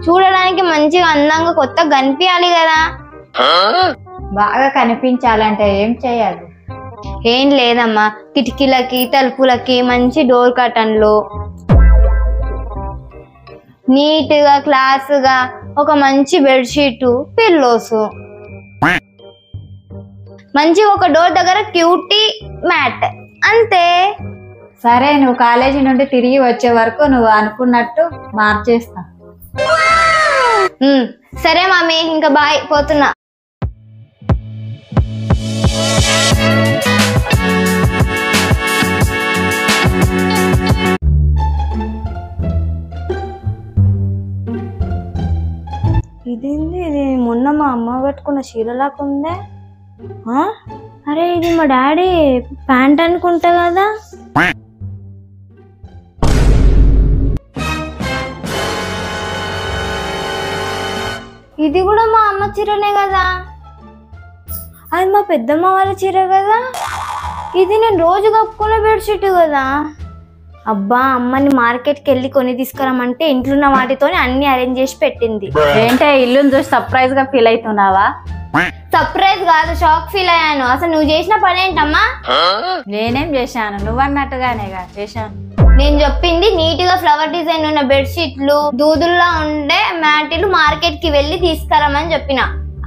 చూడడానికి మంచిగా అందంగా కొత్తగా కనిపించాలి కదా. బాగా కనిపించాలంటే ఏం చేయాలి? ఏం లేదమ్మా, కిటికీలకి తలుపులకి మంచి డోర్ కర్టన్లు, నీట్ గా క్లాస్ గా ఒక మంచి బెడ్షీట్, పిల్లోస్, మంచి ఒక డోర్ దగ్గర క్యూటీ మ్యాట్, అంతే. సరే, నువ్వు కాలేజీ నుండి తిరిగి వచ్చే వరకు నువ్వు అనుకున్నట్టు మార్చేస్తా. సరే మమ్మీ, ఇంకా బాయ్, పోతున్నా. ఇదేంది, ఇది మొన్న మా అమ్మ కట్టుకున్న చీరలాగా ఉందే. అరే, ఇది మా డాడీ ప్యాంట్ అనుకుంటా కదా. ఇది కూడా మా అమ్మ చీరనే కదా. అది మా పెద్దమ్మ వాళ్ళ చీర కదా. ఇది నేను రోజు కప్పుకునే బెడ్షీట్ కదా. అబ్బా, అమ్మని మార్కెట్కి వెళ్ళి కొని తీసుకురమ్మంటే ఇంట్లో ఉన్న వాటితోనే అన్ని అరేంజ్ చేసి పెట్టింది. ఏంటే, ఇల్లుని చూసి సర్ప్రైజ్ గా ఫీల్ అవుతున్నావా? సర్ప్రైజ్ కాదు, షాక్ ఫీల్ అయ్యాను. అసలు నువ్వు చేసిన పని ఏంటమ్మా? నేనేం చేశాను? నువ్వన్నట్టుగానేగా చేశాను. నేను చెప్పింది నీట్ గా ఫ్లవర్ డిజైన్ ఉన్న బెడ్షీట్లు, దూదుల్లా ఉండే మ్యాట్లు మార్కెట్ కి వెళ్ళి తీసుకురమ్మని చెప్పిన.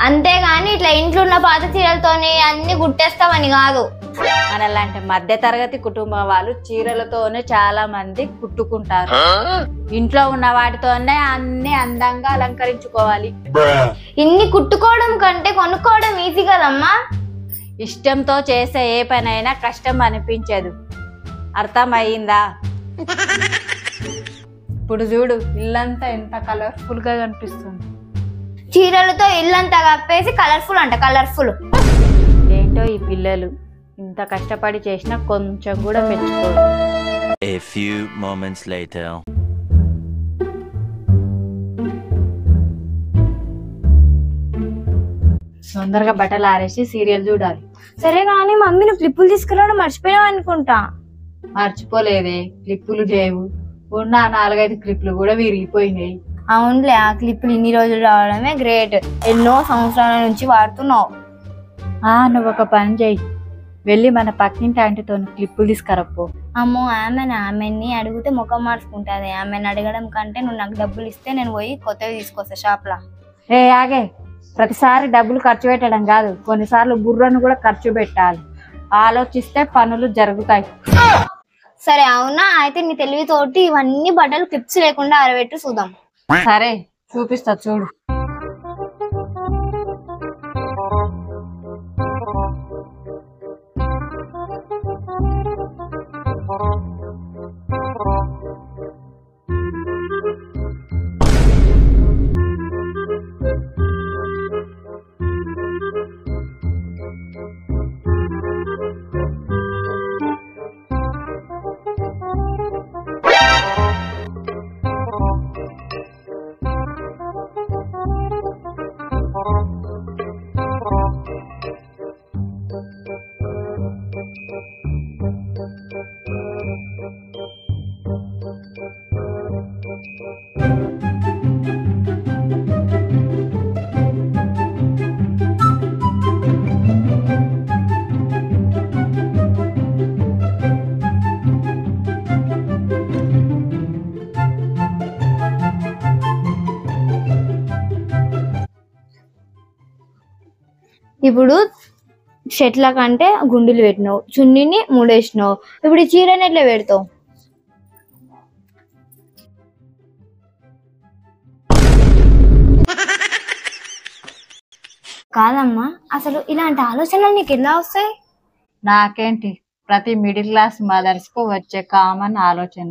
అంతేగాని ఇట్లా ఇంట్లో ఉన్న పాత చీరలతోని అన్ని గుట్టేస్తామని కాదు. మనలాంటి మధ్య తరగతి కుటుంబం వాళ్ళు చీరలతోనే చాలా మంది కుట్టుకుంటారు. ఇంట్లో ఉన్న వాటితోనే అన్ని అందంగా అలంకరించుకోవాలి. ఇన్ని కుట్టుకోవడం కంటే కొనుక్కోవడం ఈజీ కదమ్మా. ఇష్టంతో చేసే ఏ పనైనా కష్టం అనిపించదు. అర్థమయ్యిందా? ఇప్పుడు చూడు, ఇల్లంతా ఎంత కలర్ఫుల్ గా కనిపిస్తుంది. చీరలతో ఇల్లంతా కప్పేసి కలర్ఫుల్ అంట, కలర్ఫుల్. ఏంటో ఈ పిల్లలు ఇంత కష్టపడి చేసినా కొంచెం కూడా మెచ్చుకోరు. A few moments later. తొందరగా బట్టలు ఆరేసి సీరియల్ చూడాలి. సరే కానీ మమ్మీ, నువ్వు క్లిప్పులు తీసుకురావడం మర్చిపోయావు అనుకుంటా. మర్చిపోలేదే, క్లిప్పులు లేవు. ఉన్న 4-5 క్లిప్పులు కూడా విరిగిపోయినాయి. అవునులే, ఆ క్లిప్పులు ఇన్ని రోజులు రావడమే గ్రేట్. ఎన్నో సంవత్సరాల నుంచి వాడుతున్నావు. నువ్వు ఒక పని చెయ్యి, వెళ్ళి మన పక్కింటి ఆంటీతో క్లిప్పులు తీసుకురపో. అమ్మో, ఆమెని అడిగితే ముఖం మార్చుకుంటుంది. ఆమెను అడగడం కంటే నువ్వు నాకు డబ్బులు ఇస్తే నేను పోయి కొత్తవి తీసుకొస్తా షాప్లా. ఆగే, ప్రతిసారి డబ్బులు ఖర్చు పెట్టడం కాదు, కొన్నిసార్లు బుర్రను కూడా ఖర్చు పెట్టాలి. ఆలోచిస్తే పనులు జరుగుతాయి. సరే, అవునా? అయితే నీ తెలివితోటి ఇవన్నీ బట్టలు క్లిప్స్ లేకుండా ఆరబెట్టు చూద్దాం. సరే, చూపిస్తా చూడు. ఇప్పుడు షెట్ల కంటే గుండెలు పెట్టినావు, చున్నీని ముడేసినావు. ఇప్పుడు ఈ చీరని ఎట్లా పెడతావు? కాదమ్మా, అసలు ఇలాంటి ఆలోచనలు నీకు ఎలా వస్తాయి? నాకేంటి, ప్రతి మిడిల్ క్లాస్ మదర్స్ కు వచ్చే కామన్ ఆలోచన.